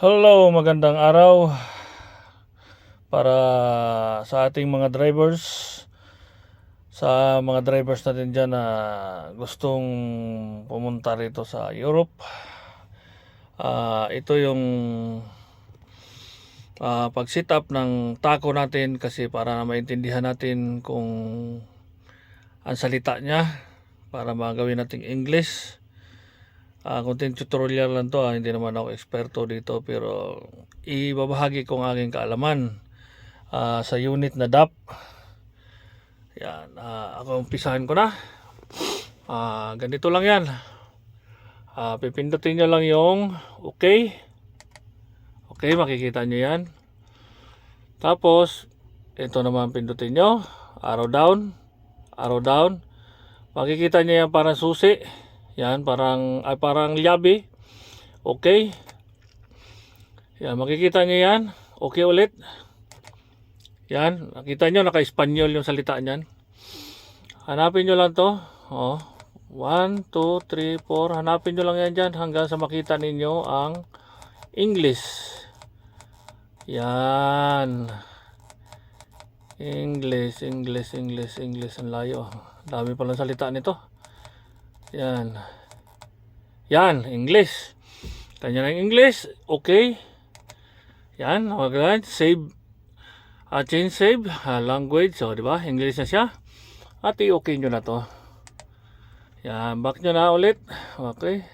Hello, magandang araw para sa ating mga drivers, sa mga drivers natin dyan na gustong pumunta rito sa Europe. Ito yung pag-sit up ng taco natin kasi para maintindihan natin kung ang salita niya para magawin nating English. Konting tutorial lang to, hindi naman ako eksperto dito, pero ibabahagi ko ang aking kaalaman sa unit na DAP. Yan, ako umpisahan ko na. Ganito lang yan. Pipindutin nyo lang yung okay. Okay, makikita nyo yan. Tapos ito naman pindutin nyo, arrow down, arrow down. Makikita nyo yan parang susi. Yan, parang liabi. Okay. Yan, makikita nyo yan. Okay ulit. Yan, nakita nyo, naka-Espanyol yung salita niyan. Hanapin nyo lang to. 1, 2, 3, 4. Hanapin nyo lang yan dyan hanggang sa makita ninyo ang English. Yan. English. Ang layo. Dami palang salita nito. Yan. Yan, English. Kanya ng English. Okay. Yan, save. Change save language. So, di ba? English na siya. At i-okay nyo na to. Yan, back nyo na ulit. Okay.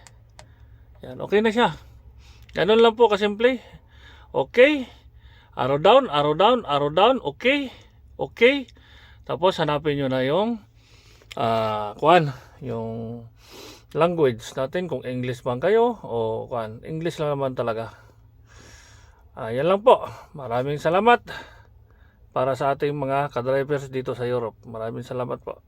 Yan, okay na siya. Ganun lang po kasimple. Okay. Arrow down, arrow down, arrow down. Okay. Okay. Tapos hanapin nyo na yung yung language natin, kung English man kayo o English lang naman talaga. Yan lang po. Maraming salamat para sa ating mga kadrivers dito sa Europe. Maraming salamat po.